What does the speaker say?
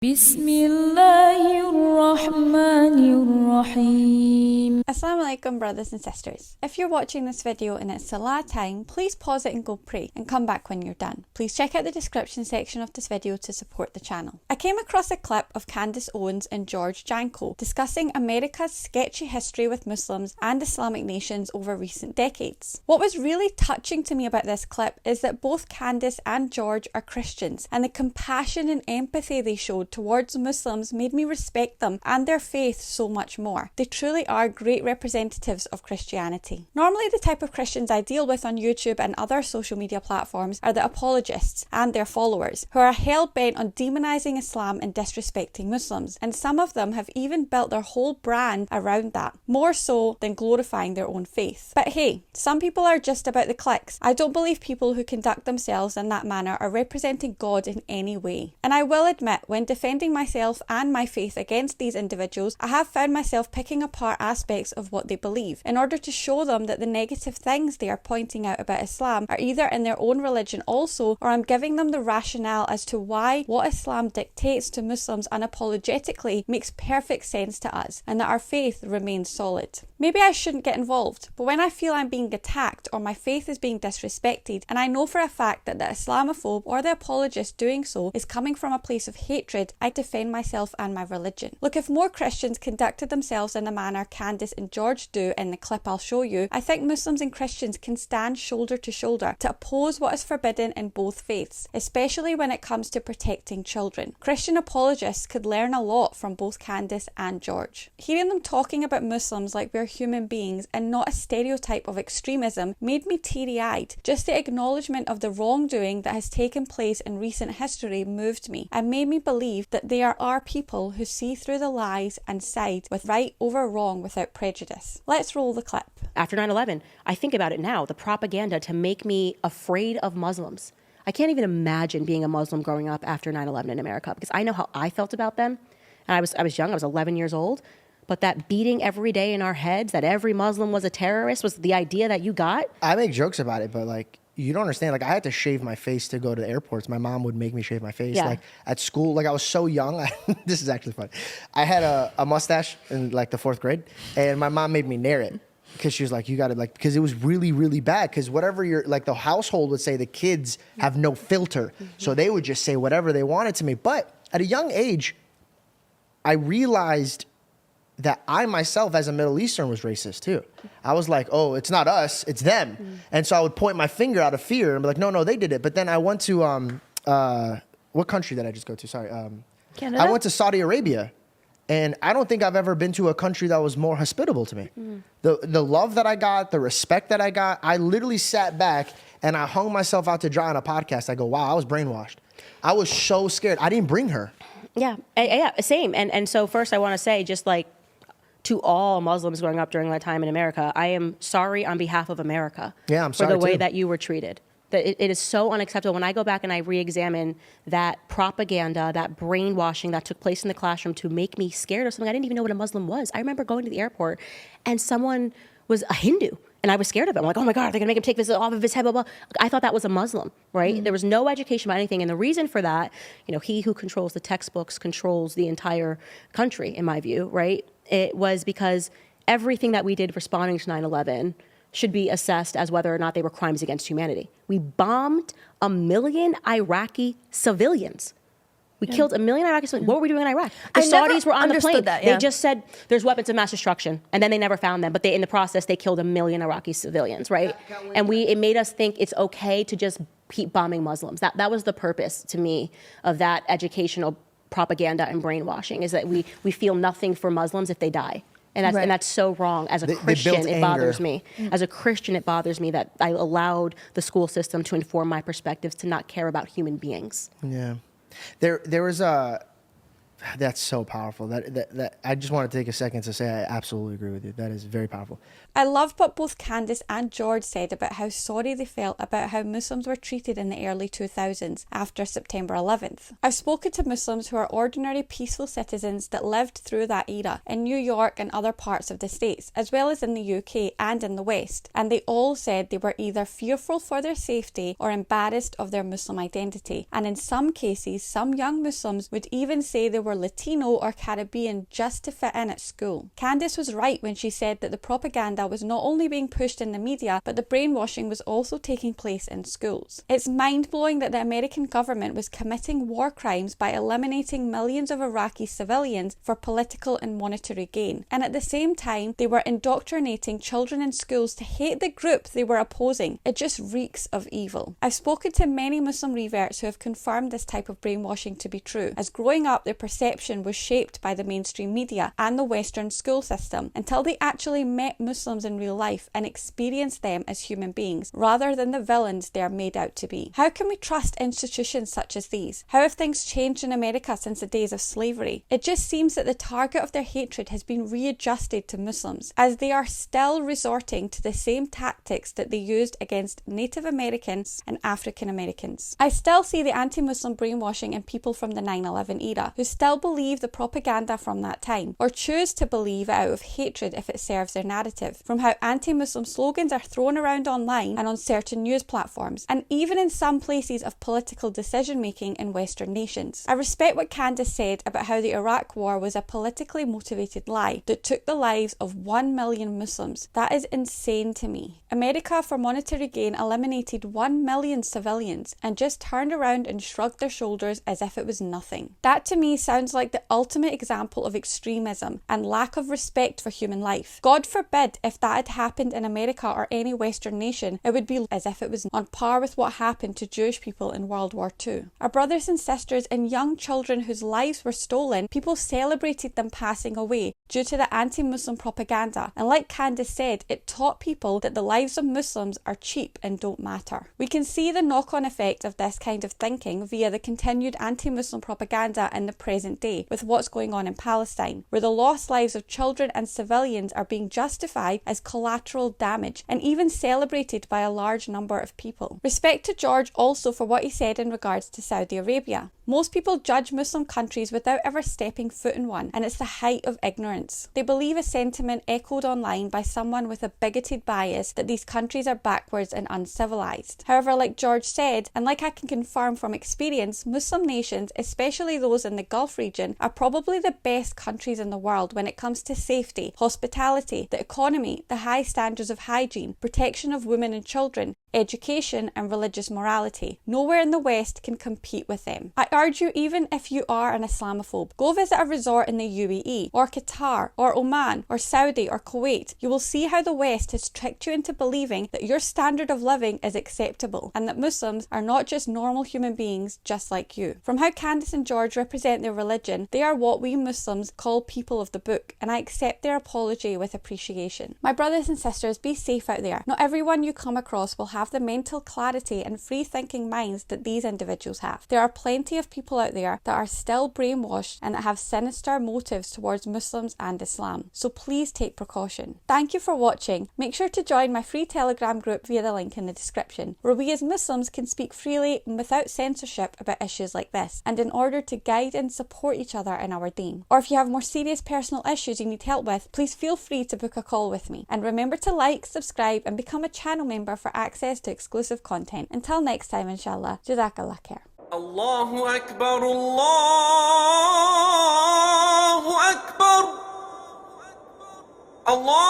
Bismillahirrahmanirrahim. Assalamu alaikum, brothers and sisters. If you're watching this video and it's Salah time, please pause it and go pray and come back when you're done. Please check out the description section of this video to support the channel. I came across a clip of Candace Owens and George Janko discussing America's sketchy history with Muslims and Islamic nations over recent decades. What was really touching to me about this clip is that both Candace and George are Christians, and the compassion and empathy they showed towards Muslims made me respect them and their faith so much more. They truly are great representatives of Christianity. Normally the type of Christians I deal with on YouTube and other social media platforms are the apologists and their followers, who are hell-bent on demonising Islam and disrespecting Muslims, and some of them have even built their whole brand around that, more so than glorifying their own faith. But hey, some people are just about the clicks. I don't believe people who conduct themselves in that manner are representing God in any way. And I will admit, when defending myself and my faith against these individuals, I have found myself picking apart aspects of what they believe in order to show them that the negative things they are pointing out about Islam are either in their own religion also, or I'm giving them the rationale as to why what Islam dictates to Muslims unapologetically makes perfect sense to us, and that our faith remains solid. Maybe I shouldn't get involved, but when I feel I'm being attacked or my faith is being disrespected, and I know for a fact that the Islamophobe or the apologist doing so is coming from a place of hatred, I defend myself and my religion. Look, if more Christians conducted themselves in the manner Candace and George do in the clip I'll show you, I think Muslims and Christians can stand shoulder to shoulder to oppose what is forbidden in both faiths, especially when it comes to protecting children. Christian apologists could learn a lot from both Candace and George. Hearing them talking about Muslims like we're human beings and not a stereotype of extremism made me teary-eyed. Just the acknowledgement of the wrongdoing that has taken place in recent history moved me and made me believe that there are people who see through the lies and side with right over wrong without prejudice. Let's roll the clip. After 9/11, I think about it now, the propaganda to make me afraid of Muslims. I can't even imagine being a Muslim growing up after 9/11 in America, because I know how I felt about them. And I was young, I was 11 years old. But that beating every day in our heads, that every Muslim was a terrorist, was the idea that you got. I make jokes about it, but like, you don't understand. Like, I had to shave my face to go to the airports. My mom would make me shave my face. Yeah. Like, at school, like, I was so young. This is actually fun. I had a mustache in, like, the 4th grade, and my mom made me nair it. Because she was like, you got to, like, because it was really, really bad. Because whatever you're, like, the household would say, the kids have no filter. Mm-hmm. So they would just say whatever they wanted to me. But at a young age, I realized that I myself as a Middle Eastern was racist too. I was like, oh, it's not us, it's them. Mm. And so I would point my finger out of fear and be like, no, they did it. But then I went to, what country did I just go to? Sorry. Canada? I went to Saudi Arabia. And I don't think I've ever been to a country that was more hospitable to me. Mm. The love that I got, the respect that I got, I literally sat back and I hung myself out to dry on a podcast. I go, wow, I was brainwashed. I was so scared. I didn't bring her. Yeah, same. And so first I want to say, just like, to all Muslims growing up during that time in America, I am sorry on behalf of America. Yeah, I'm sorry for the way too. that you were treated. That it is so unacceptable. When I go back and I re-examine that propaganda, that brainwashing that took place in the classroom to make me scared of something I didn't even know what a Muslim was. I remember going to the airport and someone was a Hindu and I was scared of him. I'm like, oh my God, they're gonna make him take this off of his head, blah, blah. I thought that was a Muslim, right? Mm-hmm. There was no education about anything. And the reason for that, you know, he who controls the textbooks controls the entire country, in my view, right? It was because everything that we did responding to 9/11 should be assessed as whether or not they were crimes against humanity. We bombed 1 million Iraqi civilians. We killed 1 million Iraqi civilians. What were we doing in Iraq? The Saudis were on the plane. They just said there's weapons of mass destruction, and then they never found them. But in the process, they killed 1 million Iraqi civilians, right? And it made us think it's okay to just keep bombing Muslims. That was the purpose to me of that educational propaganda and brainwashing, is that we feel nothing for Muslims if they die. And that's so wrong. As a Christian, it bothers me. As a Christian, it bothers me that I allowed the school system to inform my perspectives to not care about human beings. Yeah. There was a That's so powerful. That I just want to take a second to say I absolutely agree with you. That is very powerful. I loved what both Candace and George said about how sorry they felt about how Muslims were treated in the early 2000s after September 11th. I've spoken to Muslims who are ordinary peaceful citizens that lived through that era in New York and other parts of the States, as well as in the UK and in the West, and they all said they were either fearful for their safety or embarrassed of their Muslim identity, and in some cases some young Muslims would even say they were Latino or Caribbean just to fit in at school. Candace was right when she said that the propaganda was not only being pushed in the media, but the brainwashing was also taking place in schools. It's mind-blowing that the American government was committing war crimes by eliminating millions of Iraqi civilians for political and monetary gain, and at the same time they were indoctrinating children in schools to hate the group they were opposing. It just reeks of evil. I've spoken to many Muslim reverts who have confirmed this type of brainwashing to be true, as growing up their perception was shaped by the mainstream media and the Western school system until they actually met Muslims in real life and experienced them as human beings rather than the villains they are made out to be. How can we trust institutions such as these? How have things changed in America since the days of slavery? It just seems that the target of their hatred has been readjusted to Muslims, as they are still resorting to the same tactics that they used against Native Americans and African Americans. I still see the anti-Muslim brainwashing in people from the 9/11 era who still believe the propaganda from that time, or choose to believe it out of hatred if it serves their narrative, from how anti-Muslim slogans are thrown around online and on certain news platforms, and even in some places of political decision-making in Western nations. I respect what Candace said about how the Iraq War was a politically motivated lie that took the lives of 1 million Muslims. That is insane to me. America, for monetary gain, eliminated 1 million civilians and just turned around and shrugged their shoulders as if it was nothing. That to me sounds like the ultimate example of extremism and lack of respect for human life. God forbid if that had happened in America or any Western nation, it would be as if it was on par with what happened to Jewish people in World War II. Our brothers and sisters and young children whose lives were stolen, people celebrated them passing away due to the anti-Muslim propaganda, and like Candace said, it taught people that the lives of Muslims are cheap and don't matter. We can see the knock-on effect of this kind of thinking via the continued anti-Muslim propaganda in the present day with what's going on in Palestine, where the lost lives of children and civilians are being justified as collateral damage and even celebrated by a large number of people. Respect to George also for what he said in regards to Saudi Arabia. Most people judge Muslim countries without ever stepping foot in one, and it's the height of ignorance. They believe a sentiment echoed online by someone with a bigoted bias that these countries are backwards and uncivilized. However, like George said, and like I can confirm from experience, Muslim nations, especially those in the Gulf region, are probably the best countries in the world when it comes to safety, hospitality, the economy, the high standards of hygiene, protection of women and children, education and religious morality. Nowhere in the West can compete with them. I urge you, even if you are an Islamophobe, go visit a resort in the UAE or Qatar or Oman or Saudi or Kuwait. You will see how the West has tricked you into believing that your standard of living is acceptable and that Muslims are not just normal human beings just like you. From how Candace and George represent their religion, they are what we Muslims call people of the book, and I accept their apology with appreciation. My brothers and sisters, be safe out there. Not everyone you come across will have the mental clarity and free-thinking minds that these individuals have. There are plenty of people out there that are still brainwashed and that have sinister motives towards Muslims and Islam. So please take precaution. Thank you for watching. Make sure to join my free Telegram group via the link in the description, where we as Muslims can speak freely and without censorship about issues like this, and in order to guide and support each other in our deen. Or if you have more serious personal issues you need help with, please feel free to book a call with me. And remember to like, subscribe and become a channel member for access to exclusive content. Until next time, inshallah, Jazakallah khair. Allahu Akbar, Allahu Akbar, Allah